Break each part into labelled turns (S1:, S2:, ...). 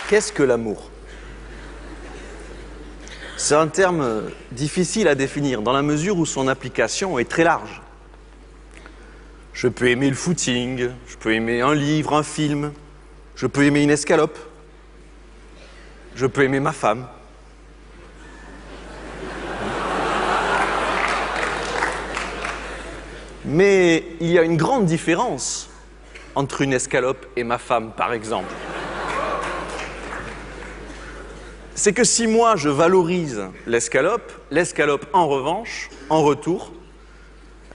S1: Qu'est-ce que l'amour? C'est un terme difficile à définir, dans la mesure où son application est très large. Je peux aimer le footing, je peux aimer un livre, un film, je peux aimer une escalope, je peux aimer ma femme. Mais il y a une grande différence entre une escalope et ma femme, par exemple. C'est que si moi je valorise l'escalope, l'escalope en revanche, en retour,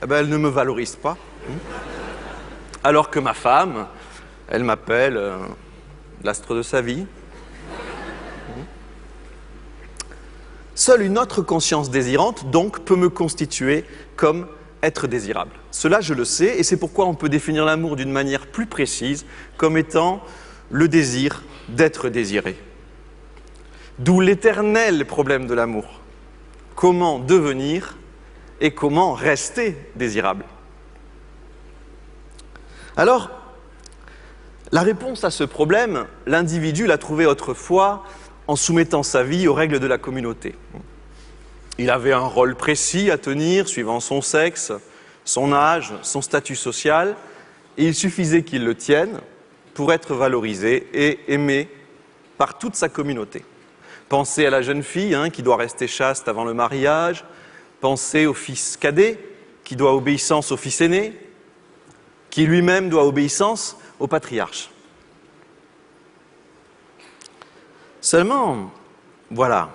S1: eh ben, elle ne me valorise pas. Alors que ma femme, elle m'appelle l'astre de sa vie. Seule une autre conscience désirante, donc, peut me constituer comme être désirable. Cela, je le sais, et c'est pourquoi on peut définir l'amour d'une manière plus précise, comme étant le désir d'être désiré. D'où l'éternel problème de l'amour. Comment devenir et comment rester désirable? Alors, la réponse à ce problème, l'individu l'a trouvée autrefois en soumettant sa vie aux règles de la communauté. Il avait un rôle précis à tenir, suivant son sexe, son âge, son statut social, et il suffisait qu'il le tienne pour être valorisé et aimé par toute sa communauté. Pensez à la jeune fille qui doit rester chaste avant le mariage, pensez au fils cadet qui doit obéissance au fils aîné, qui lui-même doit obéissance au patriarche. Seulement, voilà,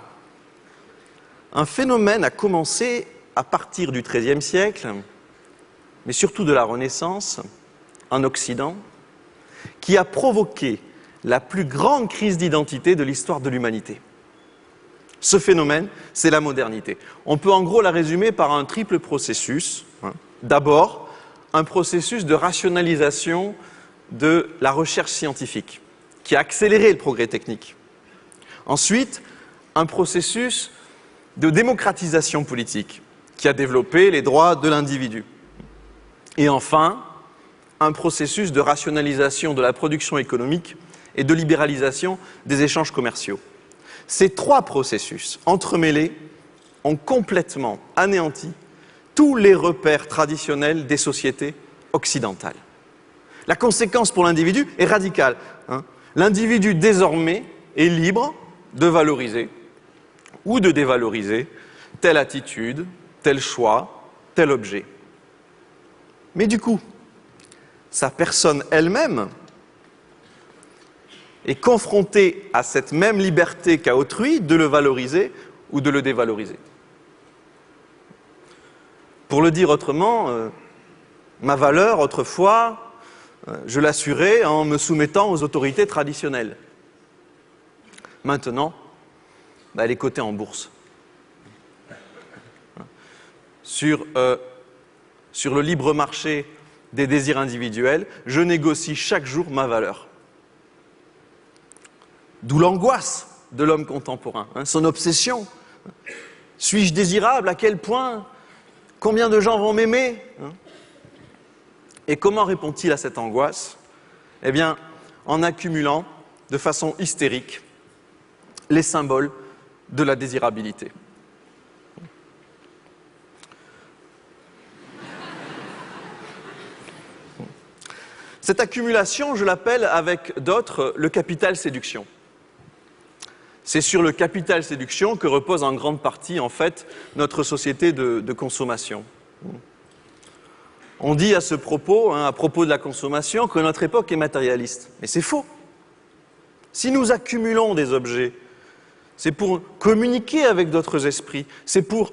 S1: un phénomène a commencé à partir du XIIIe siècle, mais surtout de la Renaissance, en Occident, qui a provoqué la plus grande crise d'identité de l'histoire de l'humanité. Ce phénomène, c'est la modernité. On peut en gros la résumer par un triple processus. D'abord, un processus de rationalisation de la recherche scientifique, qui a accéléré le progrès technique. Ensuite, un processus de démocratisation politique, qui a développé les droits de l'individu. Et enfin, un processus de rationalisation de la production économique et de libéralisation des échanges commerciaux. Ces trois processus entremêlés ont complètement anéanti tous les repères traditionnels des sociétés occidentales. La conséquence pour l'individu est radicale. L'individu désormais est libre de valoriser ou de dévaloriser telle attitude, tel choix, tel objet. Mais du coup, sa personne elle-même est confrontée à cette même liberté qu'a autrui de le valoriser ou de le dévaloriser. Pour le dire autrement, ma valeur, autrefois, je l'assurais en me soumettant aux autorités traditionnelles. Maintenant, elle est cotée en bourse. Sur le libre marché des désirs individuels, je négocie chaque jour ma valeur. D'où l'angoisse de l'homme contemporain, son obsession. Suis-je désirable? À quel point? Combien de gens vont m'aimer? Et comment répond-il à cette angoisse? Eh bien, en accumulant de façon hystérique les symboles de la désirabilité. Cette accumulation, je l'appelle avec d'autres le capital séduction. C'est sur le capital séduction que repose en grande partie, en fait, notre société de consommation. On dit à ce propos, à propos de la consommation, que notre époque est matérialiste. Mais c'est faux. Si nous accumulons des objets, c'est pour communiquer avec d'autres esprits, c'est pour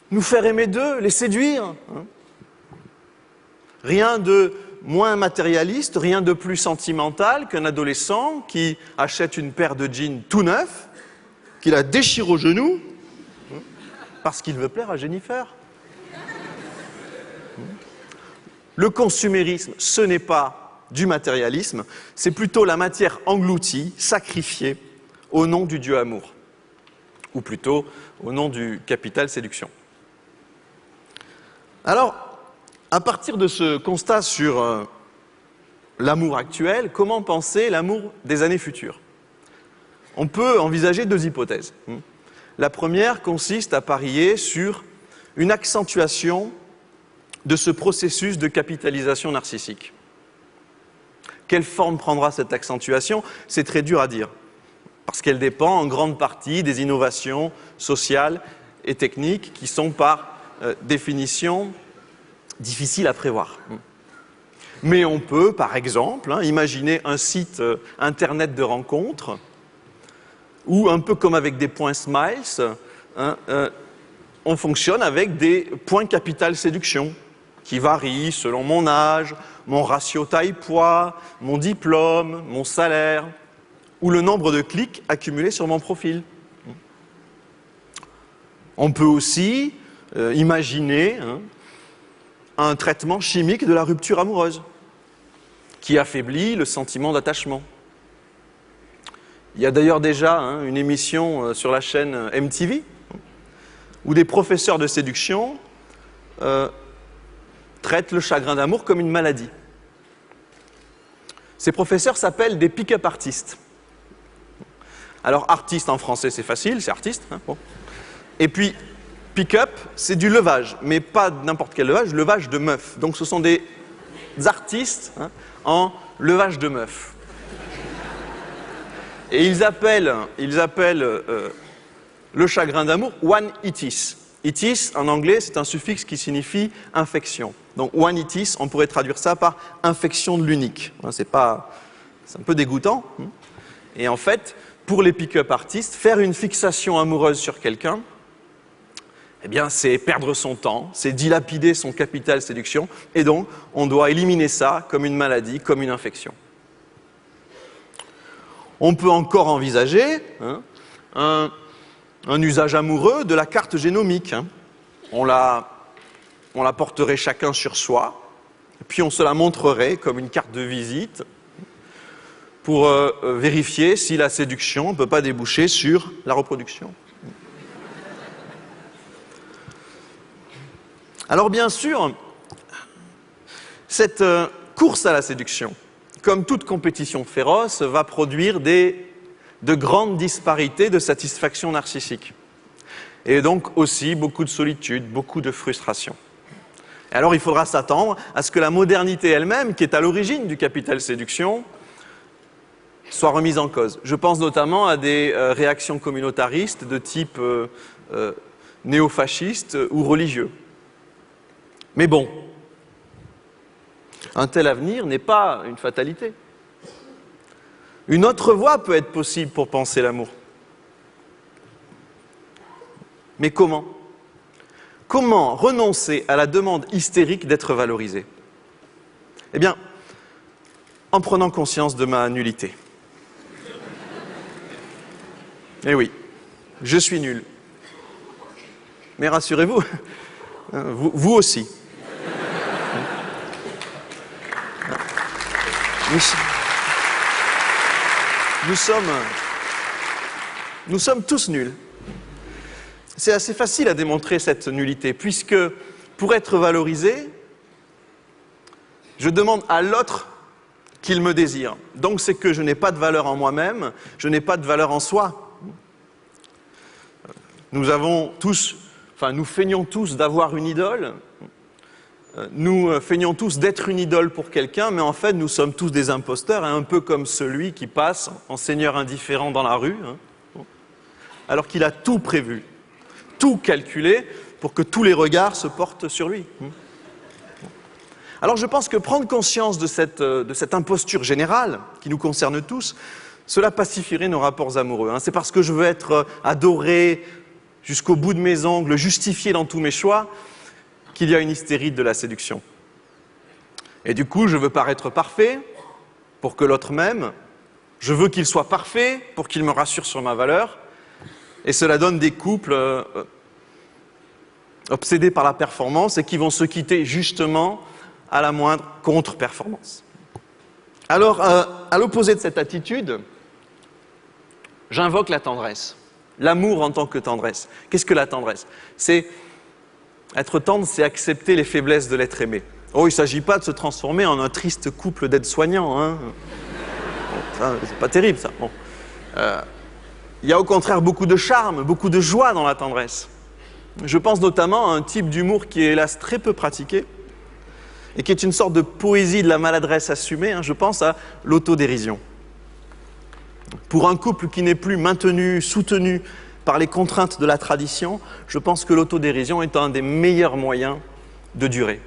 S1: nous faire aimer d'eux, les séduire. Rien de moins matérialiste, rien de plus sentimental qu'un adolescent qui achète une paire de jeans tout neuf, qui la déchire au genou, parce qu'il veut plaire à Jennifer. Le consumérisme, ce n'est pas du matérialisme, c'est plutôt la matière engloutie, sacrifiée, au nom du Dieu amour, ou plutôt au nom du capital séduction. Alors, à partir de ce constat sur l'amour actuel, comment penser l'amour des années futures? On peut envisager deux hypothèses. La première consiste à parier sur une accentuation de ce processus de capitalisation narcissique. Quelle forme prendra cette accentuation? C'est très dur à dire, parce qu'elle dépend en grande partie des innovations sociales et techniques qui sont par définition difficiles à prévoir. Mais on peut, par exemple, imaginer un site internet de rencontres où, un peu comme avec des points smiles, on fonctionne avec des points capital séduction qui varient selon mon âge, mon ratio taille-poids, mon diplôme, mon salaire, ou le nombre de clics accumulés sur mon profil. On peut aussi imaginer un traitement chimique de la rupture amoureuse qui affaiblit le sentiment d'attachement. Il y a d'ailleurs déjà une émission sur la chaîne MTV où des professeurs de séduction traitent le chagrin d'amour comme une maladie. Ces professeurs s'appellent des pick-up artistes. Alors, artiste en français, c'est facile, c'est artiste. Bon. Et puis, pick-up, c'est du levage, mais pas n'importe quel levage de meufs. Donc, ce sont des artistes en levage de meufs. Et ils appellent le chagrin d'amour one-itis. Itis, en anglais, c'est un suffixe qui signifie infection. Donc, one-itis, on pourrait traduire ça par infection de l'unique. C'est un peu dégoûtant. Et en fait, pour les pick-up artistes, faire une fixation amoureuse sur quelqu'un, eh bien, c'est perdre son temps, c'est dilapider son capital séduction, et donc, on doit éliminer ça comme une maladie, comme une infection. On peut encore envisager un usage amoureux de la carte génomique. On la porterait chacun sur soi, puis on se la montrerait comme une carte de visite pour vérifier si la séduction ne peut pas déboucher sur la reproduction. Alors bien sûr, cette course à la séduction, comme toute compétition féroce, va produire de grandes disparités de satisfaction narcissique. Et donc aussi beaucoup de solitude, beaucoup de frustration. Et alors il faudra s'attendre à ce que la modernité elle-même, qui est à l'origine du capital séduction, soit remise en cause. Je pense notamment à des réactions communautaristes de type néofasciste ou religieux. Mais bon, un tel avenir n'est pas une fatalité. Une autre voie peut être possible pour penser l'amour. Mais comment? Comment renoncer à la demande hystérique d'être valorisé? Eh bien, en prenant conscience de ma nullité. Eh oui, je suis nul. Mais rassurez-vous, vous aussi. Nous sommes tous nuls. C'est assez facile à démontrer cette nullité, puisque pour être valorisé, je demande à l'autre qu'il me désire. Donc c'est que je n'ai pas de valeur en moi-même, je n'ai pas de valeur en soi. Nous feignons tous d'avoir une idole, nous feignons tous d'être une idole pour quelqu'un, mais en fait nous sommes tous des imposteurs, un peu comme celui qui passe en seigneur indifférent dans la rue, alors qu'il a tout prévu, tout calculé pour que tous les regards se portent sur lui. Alors je pense que prendre conscience de cette imposture générale qui nous concerne tous, cela pacifierait nos rapports amoureux. C'est parce que je veux être adoré jusqu'au bout de mes ongles, justifié dans tous mes choix, qu'il y a une hystérie de la séduction. Et du coup, je veux paraître parfait pour que l'autre m'aime, je veux qu'il soit parfait pour qu'il me rassure sur ma valeur, et cela donne des couples obsédés par la performance et qui vont se quitter justement à la moindre contre-performance. Alors, à l'opposé de cette attitude, j'invoque la tendresse. L'amour en tant que tendresse. Qu'est-ce que la tendresse? Être tendre, c'est accepter les faiblesses de l'être aimé. Oh, il ne s'agit pas de se transformer en un triste couple d'aides-soignants. Ça, c'est pas terrible, ça. Bon. Il y a au contraire beaucoup de charme, beaucoup de joie dans la tendresse. Je pense notamment à un type d'humour qui est hélas très peu pratiqué et qui est une sorte de poésie de la maladresse assumée. Je pense à l'autodérision. Pour un couple qui n'est plus maintenu, soutenu par les contraintes de la tradition, je pense que l'autodérision est un des meilleurs moyens de durer.